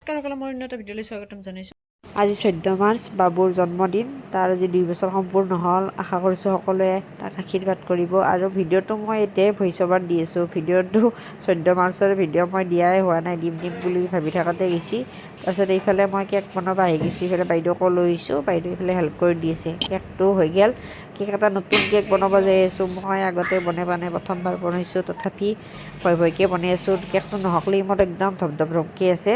নমস্কাৰ সকলো মোৰ উন্নত ভিডিঅ'লৈ স্বাগতম জনাইছোঁ। আজি 14 মাৰ্চ বাবুৰ জন্মদিন। তাৰ আজি 2 বছৰ সম্পূৰ্ণ হ'ল। আশা কৰিছোঁ সকলোৱে তাক আশীৰ্বাদ কৰিব। আৰু ভিডিঅ'টো মই এতিয়াই ভইচ অভাৰ দি আছোঁ। ভিডিঅ'টো 14 মাৰ্চৰ ভিডিঅ' মই দিয়াই হোৱা নাই, দিম বুলি ভাবি থাকোঁতে গেছি। তাৰপিছত এইফালে মই কেক বনাব আহি গৈছোঁ। এইফালে বাইদেউকো লৈ আহিছোঁ, বাইদেউ এইফালে হেল্প কৰি দি আছে। কেকটো হৈ গ'ল। কেক এটা নতুন কেক বনাব যাই আছোঁ। মই আগতে বনাই পোৱা নাই, প্ৰথমবাৰ বনাইছোঁ। তথাপি ভয়কৈ বনাই আছোঁ। কেকটো নহওক ক্ৰীমত একদম ধপধপকৈ আছে।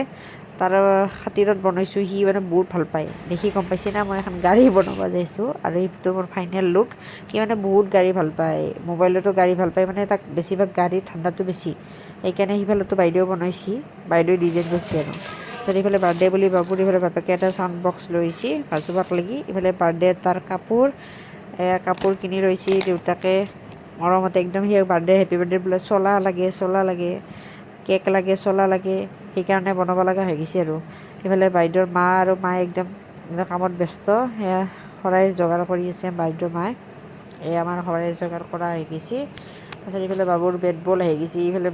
তাৰ খাতিৰত বনাইছোঁ। সি মানে বহুত ভাল পায়, দেখি গম পাইছে না। মই এখন গাড়ী বনাব যাইছোঁ আৰু এইটো মোৰ ফাইনেল লুক। সি মানে বহুত গাড়ী ভাল পায়, মোবাইলতো গাড়ী ভাল পায়, মানে তাক বেছিভাগ গাড়ীৰ ঠাণ্ডাটো বেছি। সেইকাৰণে সিফালেতো বাইদেউ বনাইছে, বাইদেউ ডিজাইন কৰিছে আৰু। তাৰপিছত এইফালে বাৰ্থডে বুলি বাবুৰ এইফালে বাপেকে এটা চাউণ্ড বক্স লৈ আহিছে ভাজবাক লাগি। এইফালে বাৰ্থডে তাৰ কাপোৰ কিনি লৈছে দেউতাকে মৰমতে একদম। সি বাৰ্থডে হেপী বাৰ্থডে বোলে চলা লাগে, কেক লাগে, চলা লাগে, সেইকাৰণে বনাব লগা হৈ গৈছে আৰু। এইফালে বাইদেউৰ মা আৰু মায়ে একদম কামত ব্যস্ত। সেয়া শৰাই যোগাৰ কৰি আছে বাইদেউৰ মায়ে। আমাৰ শৰাই যোগাৰ কৰা হৈ গৈছে। তাৰপিছত এইফালে বাবুৰ বেট বল আহি গৈছে। এইফালে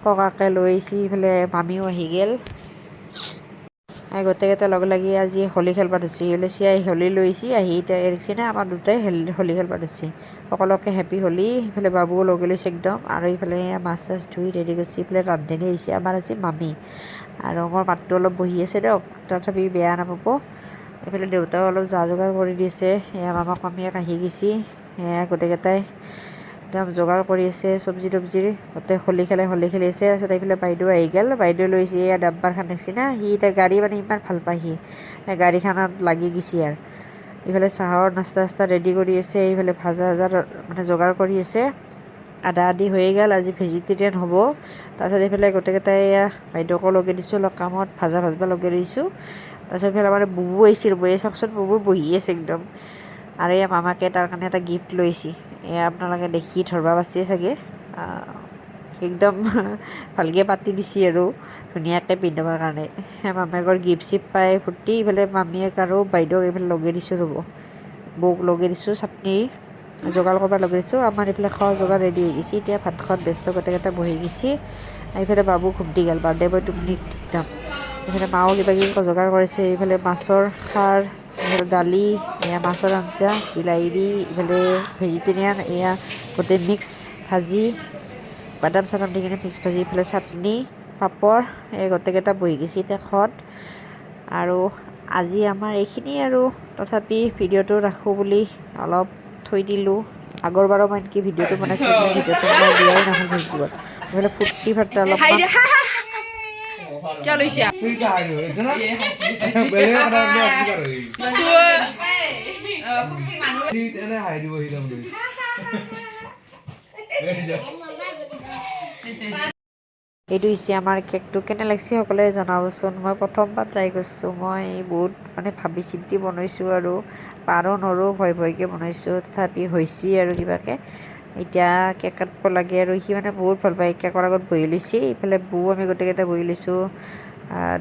ককাকে লৈ আহিছে, এইফালে মামীও আহি গ'ল। গোটেইকেইটা লগ লাগি আজি হোলী খেলিব ধৰিছে। এইফালে চিয়াই হোলী লৈ আহিছে, আহি এতিয়া এৰিছে না আমাৰ দুটাই হোলী খেলিব ধৰিছে। সকলোকে হেপী হোলী। সেইফালে বাবুও লগে লৈছে একদম। আৰু এইফালে মাছ চাছ ধুই ৰেডি কৰিছে। এইফালে ৰান্ধনি আহিছে আমাৰ আজি মামী। আৰু মোৰ মাতটো অলপ বহি আছে দিয়ক, তথাপি বেয়া নাপাব। এইফালে দেউতাও অলপ যা যোগাৰ কৰি দিছে। সেয়া মামাক মামীয়েক আহি গৈছে। সেয়া গোটেইকেইটাই একদম যোগাৰ কৰি আছে, চব্জি তব্জিৰ গোটেই হোলী খেলি আছে। তাৰপিছত এইফালে বাইদেউ আহি গ'ল। বাইদেউ লৈছে এয়া ডাব্বাৰখান দেখছি না। সি এতিয়া গাড়ী মানে ইমান ভাল পায় সি, গাড়ীখনত লাগি গৈছে। আৰু এইফালে চাহৰ নাস্তা ৰেডি কৰি আছে। এইফালে ভাজা মানে যোগাৰ কৰি আছে। আধা আধি হৈয়ে গ'ল, আজি ভেজিটেৰিয়ান হ'ব। তাৰপিছত এইফালে গোটেইকেইটাই বাইদেউকো লগাই দিছোঁ অলপ কামত, ভাজব লগাই দিছোঁ। তাৰপিছত এইফালে আমাৰ বুবু আহিছিল, বহি চাওকচোন বুবু বহি আছে একদম। আৰু এই মামাকে তাৰ কাৰণে এটা গিফ্ট লৈছে। এয়া আপোনালোকে দেখি ধৰিব পাৰিছে চাগে। একদম ভালকৈ পাতি দিছে আৰু ধুনীয়াকৈ পিন্ধাবৰ কাৰণে। মামাকৰ গিফ্ট চিফ্ট পাই ফূৰ্তি। এইফালে মামীয়েক আৰু বাইদেউক এইফালে লগাই দিছোঁ ৰ'ব। বৌক লগাই দিছোঁ, চাটনি যোগাৰ কৰিব লগাই দিছোঁ। আমাৰ এইফালে খোৱা যোগাৰ ৰেডি হৈ গৈছে। এতিয়া ভাত খোৱাত ব্যস্ত, গোটেইকেইটা বহি গৈছে। এইফালে বাবু ঘুমটি গ'ল, বাৰ্থডে বয় টোপনিত একদম। এইফালে মাও কিবা কিবি যোগাৰ কৰিছে। এইফালে মাছৰ খাৰ, এইফালে দালি, এয়া মাছৰ আঞ্জা, বিলাহী দি, এইফালে ভেজিটেৰিয়ান, এয়া গোটেই মিক্স ভাজি, বাদাম চাদাম দি কিনে মিক্স ভাজি, এইফালে চাটনি, পাপৰ, এই গোটেইকেইটা বহি গৈছে এতিয়া খোৱাত। আৰু আজি আমাৰ এইখিনি আৰু, তথাপি ভিডিঅ'টো ৰাখোঁ বুলি অলপ থৈ দিলোঁ। আগৰবাৰো মই এনেকৈ ভিডিঅ'টো বনাইছিলোঁ, কিন্তু ভিডিঅ'টো মই দিয়াই নহ'ল ফেচবুকত। এইফালে ফূৰ্তি ফাৰ্তা অলপমান। এইটো হৈছে আমাৰ কেকটো। কেনে লাগিছে সকলোৱে জনাবচোন। মই প্ৰথমবাৰ ট্ৰাই কৰিছোঁ। মই বহুত মানে ভাবি চিন্তি বনাইছোঁ আৰু পাৰো নৰো ভয়কৈ বনাইছোঁ, তথাপি হৈছে আৰু কিবাকৈ। এতিয়া কেক কাটিব লাগে আৰু সি মানে বহুত ভাল পায়। কেকৰ আগত বহি লৈছে। এইফালে বৌ আমি গোটেইকেইটা বহি লৈছোঁ।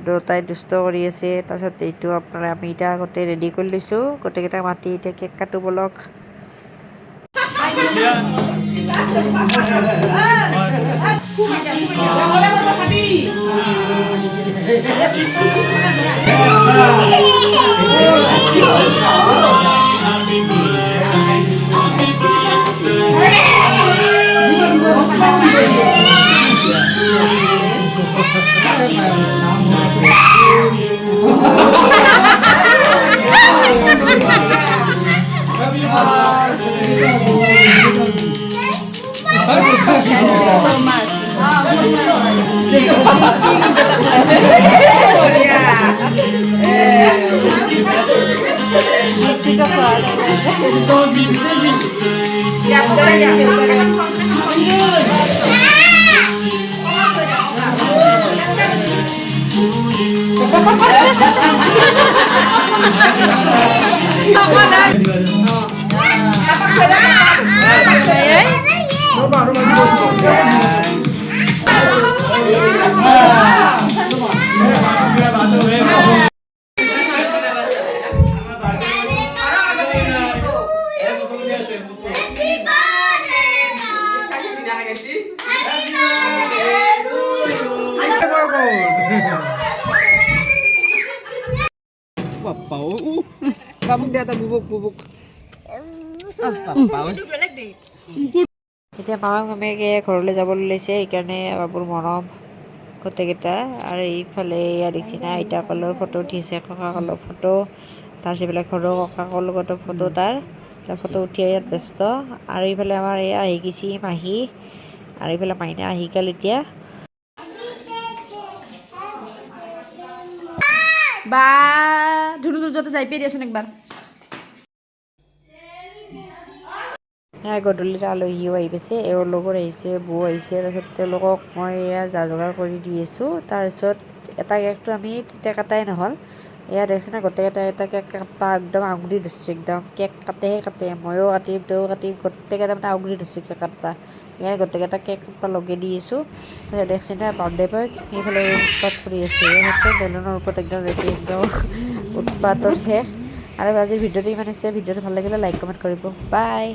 দুটাই দুষ্ট কৰি আছে। তাৰপিছত এইটো আমি এতিয়া গোটেই ৰেডি কৰি লৈছোঁ। গোটেইকেইটাক মাতি এতিয়া কেক কাটো ব'লক। পাপাও বাবুক দে এটা বুবুক বুবুক পাপাও এতিয়া মামাক মামীয়েকে ঘৰলৈ যাবলৈ লৈছে, সেইকাৰণে বাবুৰ মৰম গোটেইকেইটা। আৰু এইফালে এয়া দেখিছে না, আইতাকলৰ ফটো উঠিছে, ককাকলৰ ফটো, তাৰপিছত এইফালে ঘৰৰ ককাকৰ লগতো ফটো, তাৰ ফটো উঠি ইয়াত ব্যস্ত। আৰু এইফালে আমাৰ এয়া আহি গৈছে মাহী, আৰু এইফালে মাইনা আহি গ'ল এতিয়া। বা ধুনু তোৰ যাতে যাই পেলাই দিয়াচোন একবাৰ। গধূলি আলহীও আহি পাইছে, এওঁৰ লগত আহিছে, বৌ আহিছে। তাৰপিছত তেওঁলোকক মই এয়া যা যোগাৰ কৰি দি আছোঁ। তাৰপিছত এটা কেকটো আমি তেতিয়া কাটাই নহ'ল, এয়া দেখিছে না গোটেইকেইটা এটা কেক কাটবা একদম আঙুলি ধৰিছে, একদম কেক কাটেহে কাটে, ময়ো কাটিম তেওঁও কাটিম, গোটেইকেইটা মানে আঙুলি ধৰিছে কেক কাটবা। এয়া গোটেইকেইটা কেক কাটবা লগাই দি আছোঁ। তাৰপিছত দেখিছে না বাৰ্থডে বয় সেইফালে উৎপাত কৰি আছে, বেলুনৰ ওপৰত একদম যেপি একদম উৎপাতৰ শেষ। আৰু আজিৰ ভিডিঅ'টো ইমান আছে, ভিডিঅ'টো ভাল লাগিলে লাইক কমেণ্ট কৰিব, বাই।